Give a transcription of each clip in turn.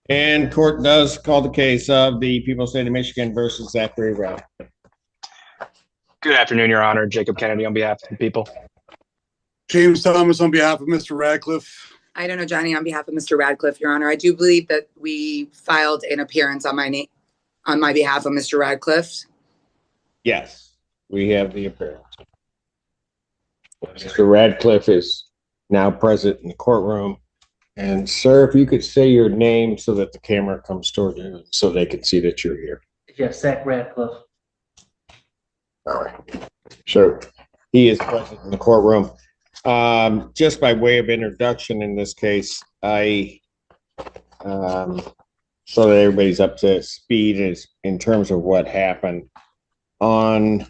And court does call the case of the people of the state of Michigan versus Zachary Rao. Good afternoon, Your Honor. Jacob Kennedy on behalf of the people. James Thomas on behalf of Mr. Radcliffe. I don't know, Johnny, on behalf of Mr. Radcliffe, Your Honor. I do believe that we filed an appearance on my behalf of Mr. Radcliffe. Yes, we have the appearance. Mr. Radcliffe is now present in the courtroom. And sir, if you could say your name so that the camera comes toward you so they can see that you're here. Yes, Zach Radcliffe. All right. So he is present in the courtroom. Just by way of introduction in this case, so that everybody's up to speed is in terms of what happened on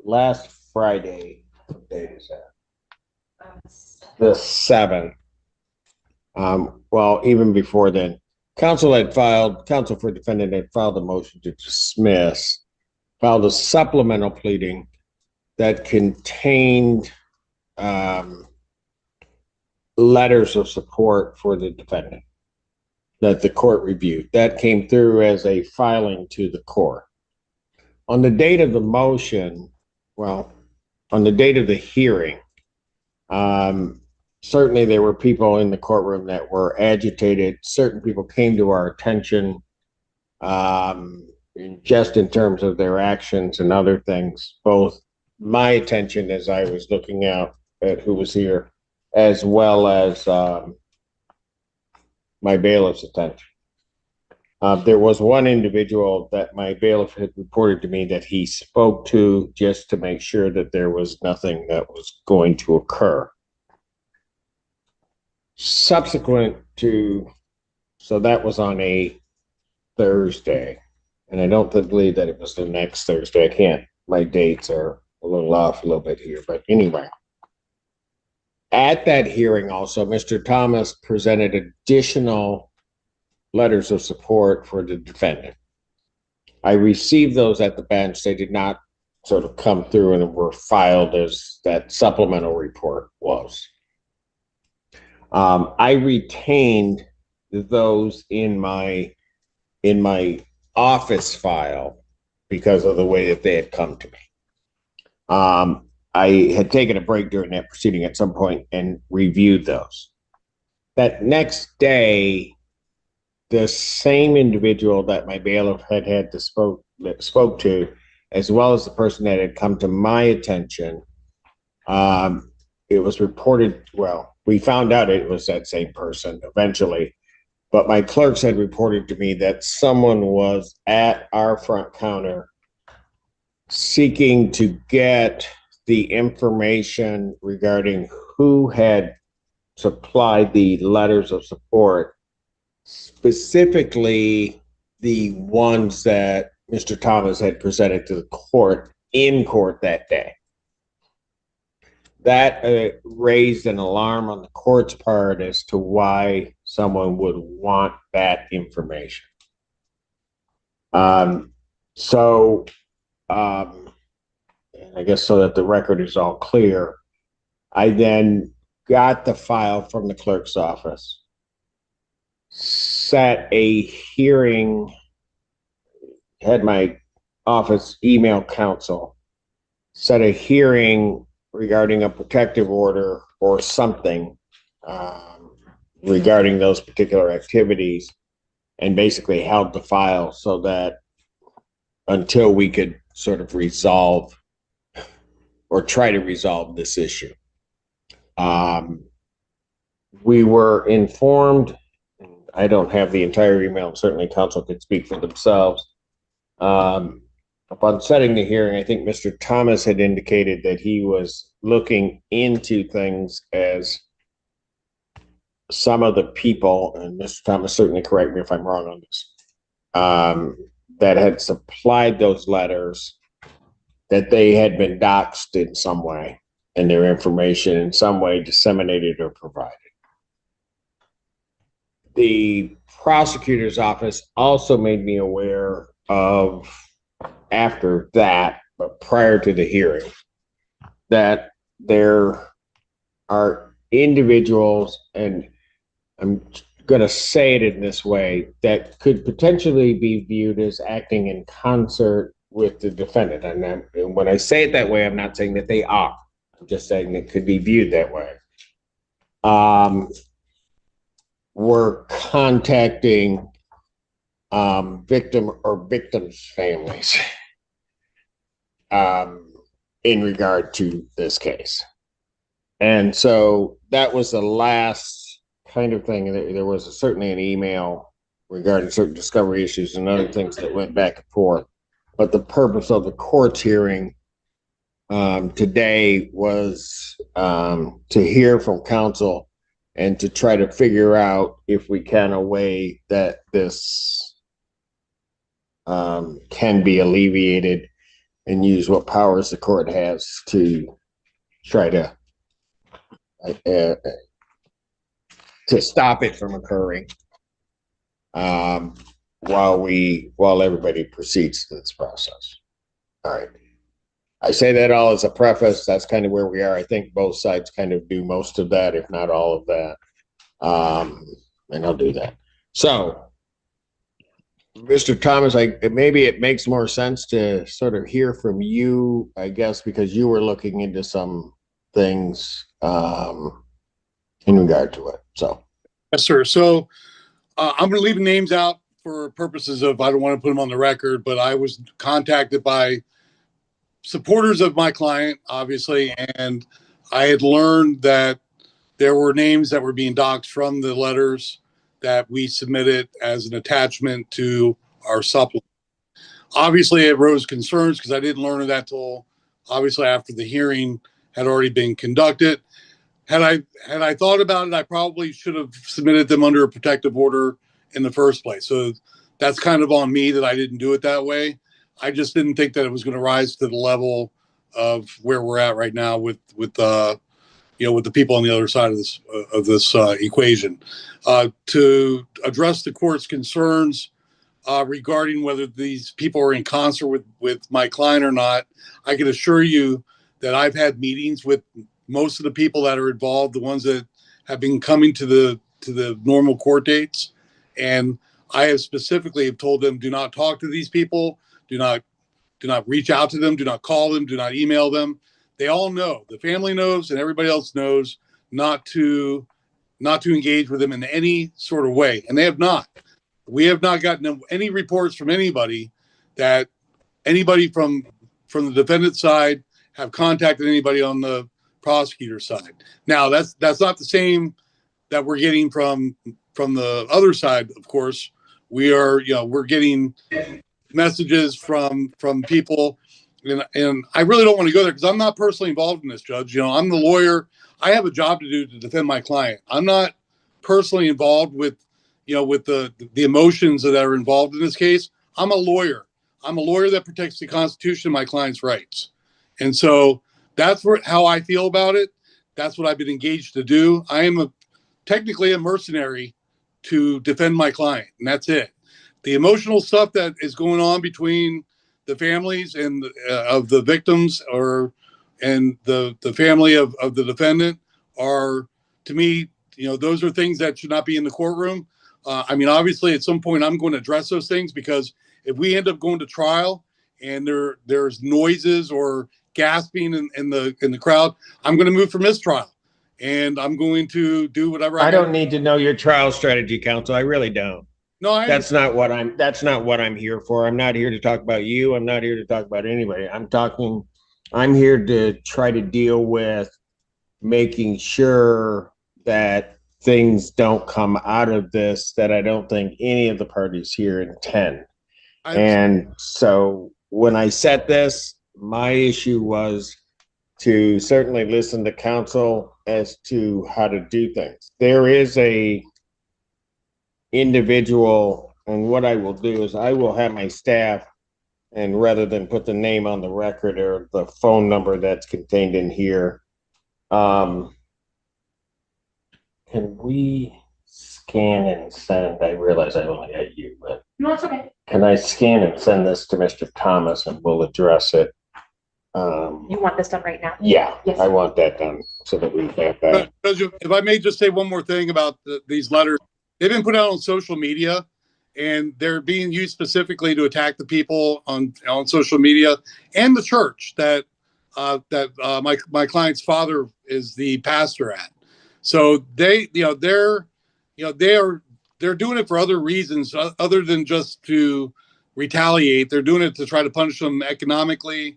last Friday. What date is that? The 7th. Well, even before then, counsel for defendant had filed a motion to dismiss, filed a supplemental pleading that contained letters of support for the defendant that the court reviewed. That came through as a filing to the court. On the date of the motion, on the date of the hearing, certainly there were people in the courtroom that were agitated. Certain people came to our attention just in terms of their actions and other things, both my attention as I was looking out at who was here, as well as my bailiff's attention. There was one individual that my bailiff had reported to me that he spoke to just to make sure that there was nothing that was going to occur. Subsequent to, so that was on a Thursday, and I don't believe that it was the next Thursday. My dates are a little off a little bit here, but anyway. At that hearing also, Mr. Thomas presented additional letters of support for the defendant. I received those at the bench. They did not sort of come through and were filed as that supplemental report was. I retained those in my office file because of the way that they had come to me. I had taken a break during that proceeding at some point and reviewed those. That next day, the same individual that my bailiff spoke to, as well as the person that had come to my attention, it was reported, we found out it was that same person eventually, but my clerks had reported to me that someone was at our front counter seeking to get the information regarding who had supplied the letters of support, specifically the ones that Mr. Thomas had presented to the court in court that day. That raised an alarm on the court's part as to why someone would want that information. I guess so that the record is all clear, I then got the file from the clerk's office, set a hearing, had my office email counsel, set a hearing regarding a protective order or something regarding those particular activities, and basically held the file so that until we could sort of resolve or try to resolve this issue. We were informed, I don't have the entire email, certainly counsel could speak for themselves. Upon setting the hearing, I think Mr. Thomas had indicated that he was looking into things as some of the people, and Mr. Thomas certainly correct me if I'm wrong on this, that had supplied those letters, that they had been doxed in some way and their information in some way disseminated or provided. The prosecutor's office also made me aware of, after that, but prior to the hearing, that there are individuals, and I'm going to say it in this way, that could potentially be viewed as acting in concert with the defendant. And when I say it that way, I'm not saying that they are. I'm just saying it could be viewed that way. We're contacting victim or victims' families in regard to this case. And so that was the last kind of thing. There was certainly an email regarding certain discovery issues and other things that went back and forth. But the purpose of the court's hearing today was to hear from counsel and to try to figure out, if we can, a way that this can be alleviated, and use what powers the court has to try to stop it from occurring while everybody proceeds to this process. All right. I say that all as a preface. That's kind of where we are. I think both sides kind of do most of that, if not all of that. And I'll do that. So, Mr. Thomas, maybe it makes more sense to sort of hear from you, I guess, because you were looking into some things in regard to it. So, Yes, sir. So I'm going to leave names out for purposes of, I don't want to put them on the record, but I was contacted by supporters of my client, obviously, and I had learned that there were names that were being doxed from the letters that we submitted as an attachment to our supplement. Obviously, it rose concerns because I didn't learn of that till obviously after the hearing had already been conducted. Had I thought about it, I probably should have submitted them under a protective order in the first place. So that's kind of on me that I didn't do it that way. I just didn't think that it was going to rise to the level of where we're at right now with the people on the other side of this equation. To address the court's concerns regarding whether these people are in concert with my client or not, I can assure you that I've had meetings with most of the people that are involved, the ones that have been coming to the normal court dates, and I have specifically told them, do not talk to these people, do not reach out to them, do not call them, do not email them. They all know, the family knows, and everybody else knows not to engage with them in any sort of way, and they have not. We have not gotten any reports from anybody that anybody from the defendant's side have contacted anybody on the prosecutor's side. Now, that's not the same that we're getting from the other side. Of course, we're getting messages from people, and I really don't want to go there because I'm not personally involved in this, Judge. I'm the lawyer. I have a job to do to defend my client. I'm not personally involved with the emotions that are involved in this case. I'm a lawyer. I'm a lawyer that protects the Constitution and my client's rights. And so that's how I feel about it. That's what I've been engaged to do. I am technically a mercenary to defend my client, and that's it. The emotional stuff that is going on between the families and of the victims and the family of the defendant are, to me, those are things that should not be in the courtroom. Obviously, at some point, I'm going to address those things, because if we end up going to trial and there's noises or gasping in the crowd, I'm going to move for mistrial, and I'm going to do whatever I don't need to know your trial strategy, counsel. I really don't. No, that's not what I'm here for. I'm not here to talk about you. I'm not here to talk about anybody. I'm here to try to deal with making sure that things don't come out of this that I don't think any of the parties here intend. And so when I set this, my issue was to certainly listen to counsel as to how to do things. There is a individual, and what I will do is I will have my staff, and rather than put the name on the record or the phone number that's contained in here, can we scan and send? I realize I only got you, but no, it's okay. Can I scan and send this to Mr. Thomas, and we'll address it? You want this done right now? Yeah, yes. I want that done so that we have that. If I may just say one more thing about these letters. they've been put out on social media, and they're being used specifically to attack the people on social media and the church that my client's father is the pastor at. So they're doing it for other reasons other than just to retaliate. They're doing it to try to punish them economically,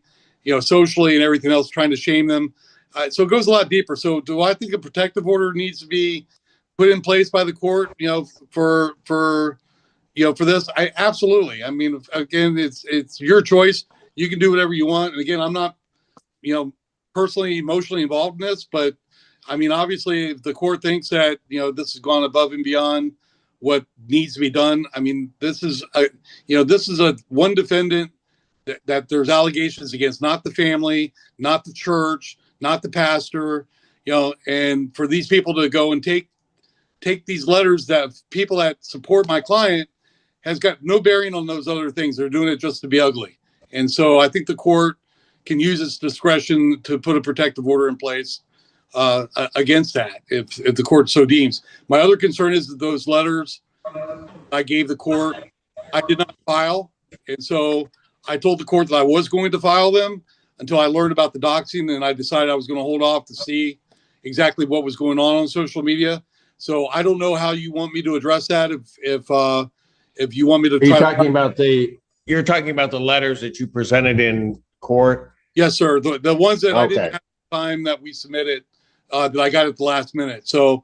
socially, and everything else, trying to shame them. So it goes a lot deeper. So do I think a protective order needs to be put in place by the court, for this? I absolutely. I mean, again, it's your choice. You can do whatever you want. And again, I'm not, personally, emotionally involved in this, but I mean, obviously, if the court thinks that this has gone above and beyond what needs to be done, I mean, this is a one defendant that there's allegations against, not the family, not the church, not the pastor, and for these people to go and take these letters that people that support my client has got no bearing on those other things. They're doing it just to be ugly. And so I think the court can use its discretion to put a protective order in place against that, if the court so deems. My other concern is that those letters I gave the court, I did not file. And so I told the court that I was going to file them until I learned about the doxing, and I decided I was going to hold off to see exactly what was going on social media. So I don't know how you want me to address that. If you want me to Are you you're talking about the letters that you presented in court? Yes, sir. The ones that I didn't Okay. have the time that we submitted, that I got at the last minute. So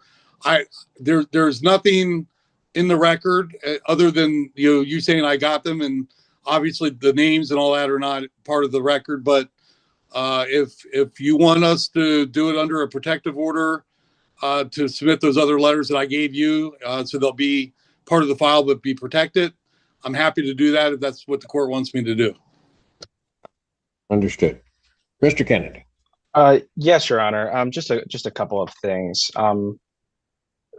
there's nothing in the record other than you saying I got them, and obviously the names and all that are not part of the record. But if you want us to do it under a protective order, to submit those other letters that I gave you, so they'll be part of the file but be protected, I'm happy to do that if that's what the court wants me to do. Understood. Mr. Kennedy. Yes, Your Honor. Just a couple of things.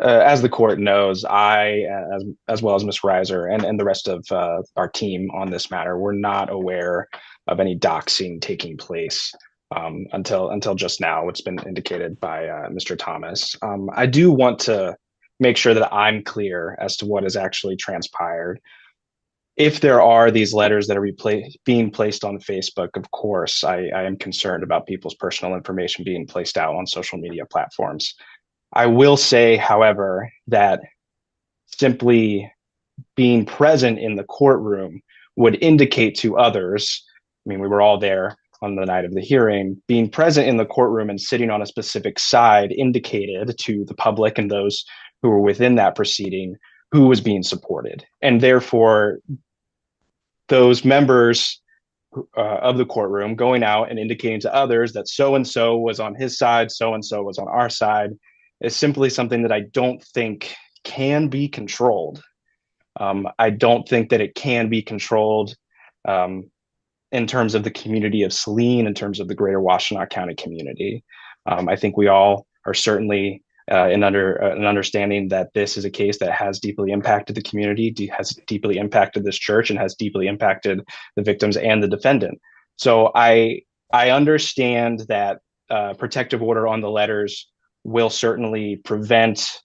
As the court knows, I, as well as Ms. Reiser and the rest of our team on this matter, were not aware of any doxing taking place until just now. It's been indicated by Mr. Thomas. I do want to make sure that I'm clear as to what has actually transpired. If there are these letters that are being placed on Facebook, of course, I am concerned about people's personal information being placed out on social media platforms. I will say, however, that simply being present in the courtroom would indicate to others, I mean, we were all there on the night of the hearing, being present in the courtroom and sitting on a specific side indicated to the public and those who were within that proceeding who was being supported. And therefore, those members of the courtroom going out and indicating to others that so-and-so was on his side, so-and-so was on our side, is simply something that I don't think can be controlled. I don't think that it can be controlled in terms of the community of Saline, in terms of the greater Washtenaw County community. I think we all are certainly in an understanding that this is a case that has deeply impacted the community, has deeply impacted this church, and has deeply impacted the victims and the defendant. So I understand that protective order on the letters will certainly prevent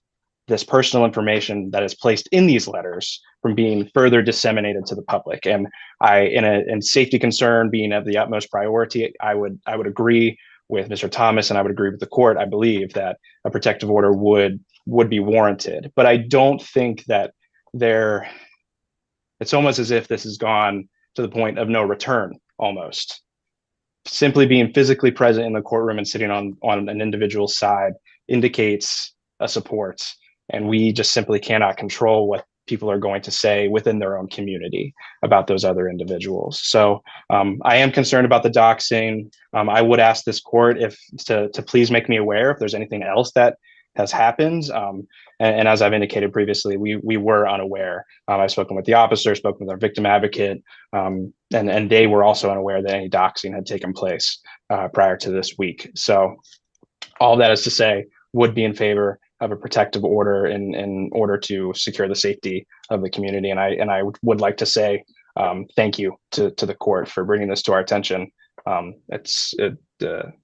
this personal information that is placed in these letters from being further disseminated to the public. And in safety concern being of the utmost priority, I would agree with Mr. Thomas, and I would agree with the court. I believe that a protective order would be warranted, but I don't think that it's almost as if this has gone to the point of no return almost. Simply being physically present in the courtroom and sitting on an individual's side indicates a support, and we just simply cannot control what people are going to say within their own community about those other individuals. So I am concerned about the doxing. I would ask this court to please make me aware if there's anything else that has happened. And as I've indicated previously, we were unaware. I've spoken with the officer, spoken with our victim advocate, and they were also unaware that any doxing had taken place prior to this week. So all that is to say, would be in favor of a protective order in order to secure the safety of the community. And I would like to say thank you to the court for bringing this to our attention. It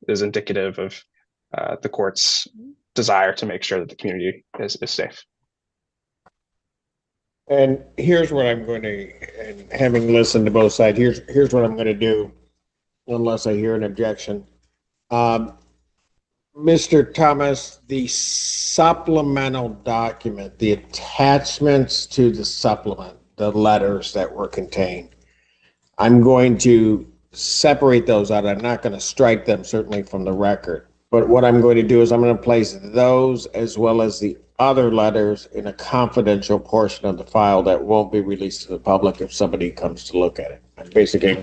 is indicative of the court's desire to make sure that the community is safe. And here's what I'm going to, and having listened to both sides, here's what I'm going to do, unless I hear an objection. Mr. Thomas, the supplemental document, the attachments to the supplement, the letters that were contained, I'm going to separate those out. I'm not going to strike them, certainly, from the record. But what I'm going to do is I'm going to place those as well as the other letters in a confidential portion of the file that won't be released to the public if somebody comes to look at it. I'm basically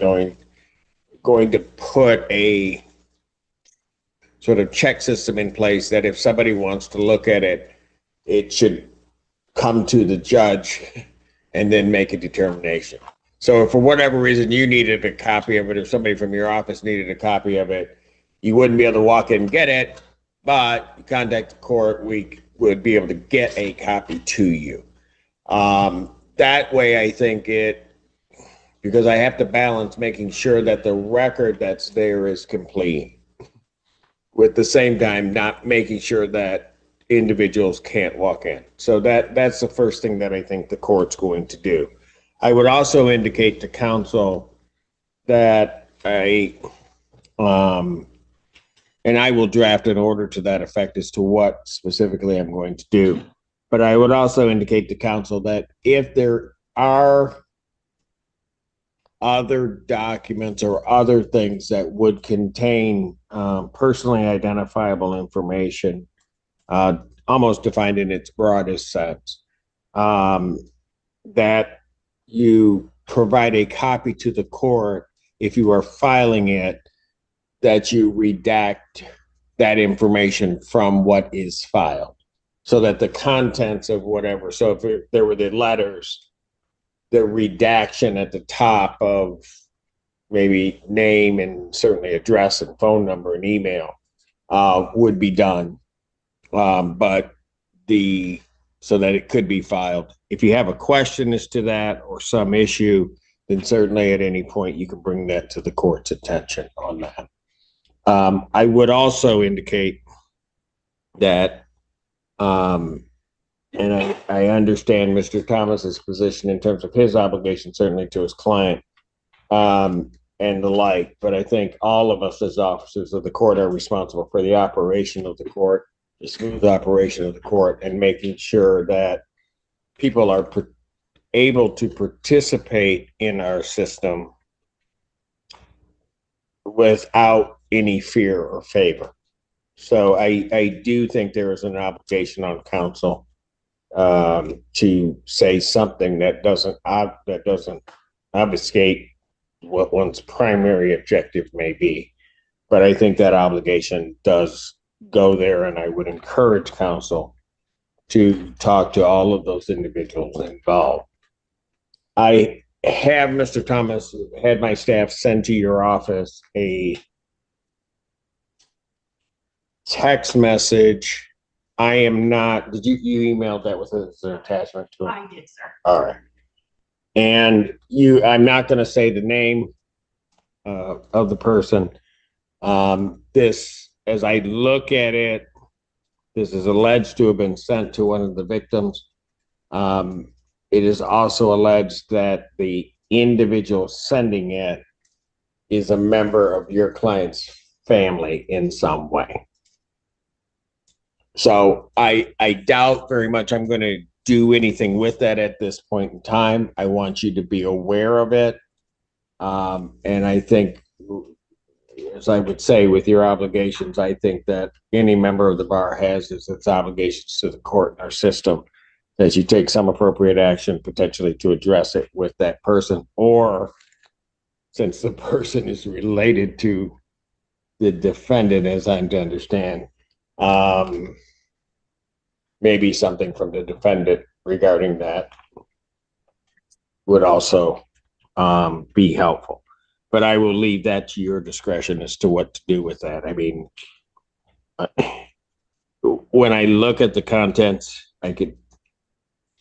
going to put a sort of check system in place that if somebody wants to look at it, it should come to the judge and then make a determination. So if for whatever reason you needed a copy of it, or somebody from your office needed a copy of it, you wouldn't be able to walk in and get it, but you contact the court, we would be able to get a copy to you. That way, I think because I have to balance making sure that the record that's there is complete, with the same time not making sure that individuals can't walk in. So that's the first thing that I think the court's going to do. I would also indicate to counsel that and I will draft an order to that effect as to what specifically I'm going to do. But I would also indicate to counsel that if there are other documents or other things that would contain personally identifiable information, almost defined in its broadest sense, that you provide a copy to the court if you are filing it, that you redact that information from what is filed, so that the contents of whatever, so if there were the letters, the redaction at the top of maybe name and certainly address and phone number and email would be done, but so that it could be filed. If you have a question as to that or some issue, then certainly at any point you can bring that to the court's attention on that. I would also indicate that, and I understand Mr. Thomas's position in terms of his obligation, certainly to his client, and the like, but I think all of us as officers of the court are responsible for the operation of the court, the smooth operation of the court, and making sure that people are able to participate in our system without any fear or favor. So I do think there is an obligation on counsel to say something that doesn't obfuscate what one's primary objective may be. But I think that obligation does go there, and I would encourage counsel to talk to all of those individuals involved. I have, Mr. Thomas, had my staff send to your office a text message. I am not, did you emailed that with an attachment to it? I did, sir. All right. And I'm not going to say the name of the person. This, as I look at it, this is alleged to have been sent to one of the victims. It is also alleged that the individual sending it is a member of your client's family in some way. So I doubt very much I'm going to do anything with that at this point in time. I want you to be aware of it. And I think, as I would say, with your obligations, I think that any member of the bar has its obligations to the court and our system, that you take some appropriate action potentially to address it with that person, or since the person is related to the defendant, as I'm to understand, maybe something from the defendant regarding that would also be helpful. But I will leave that to your discretion as to what to do with that. I mean, when I look at the contents, I could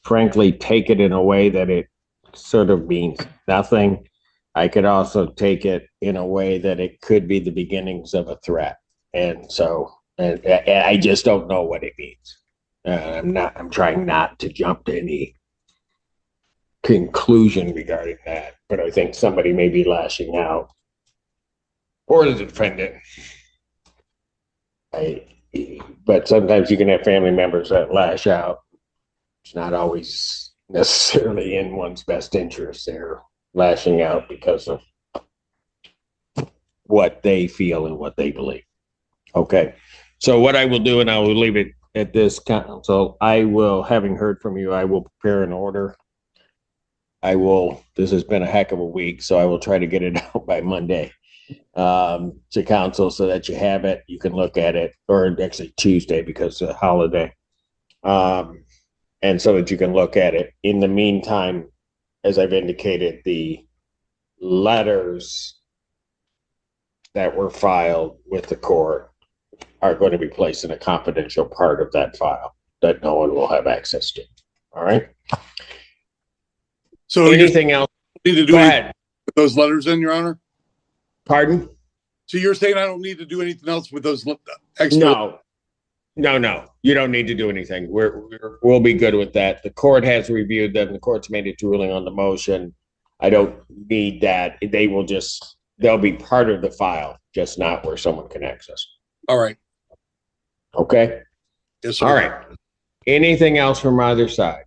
frankly take it in a way that it sort of means nothing. I could also take it in a way that it could be the beginnings of a threat. And so I just don't know what it means. I'm trying not to jump to any conclusion regarding that, but I think somebody may be lashing out, or the defendant. But sometimes you can have family members that lash out. It's not always necessarily in one's best interest. They're lashing out because of what they feel and what they believe. Okay. So what I will do, and I will leave it at this, counsel, I will, having heard from you, I will prepare an order. This has been a heck of a week, so I will try to get it out by Monday to council so that you have it, you can look at it, or actually Tuesday because of the holiday. And so that you can look at it. In the meantime, as I've indicated, the letters that were filed with the court are going to be placed in a confidential part of that file that no one will have access to. All right. So anything else? Need to do Go ahead. with those letters in, Your Honor? Pardon? So you're saying I don't need to do anything else with those extra? No. You don't need to do anything. We'll be good with that. The court has reviewed them. The court's made its ruling on the motion. I don't need that. They'll be part of the file, just not where someone can access. All right. Okay. Yes, sir. All right. Anything else from either side?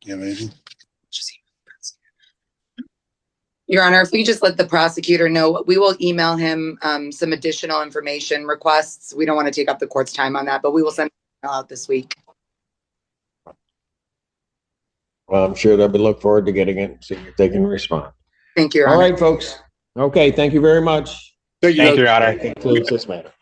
You have anything? Your Honor, if we just let the prosecutor know, we will email him some additional information requests. We don't want to take up the court's time on that, but we will send it out this week. Well, I'm sure they'll look forward to getting it, see if they can respond. Thank you, Your All Honor. right, folks. Okay, thank you very much. Thank you, Thank you, Your Honor. That concludes this matter.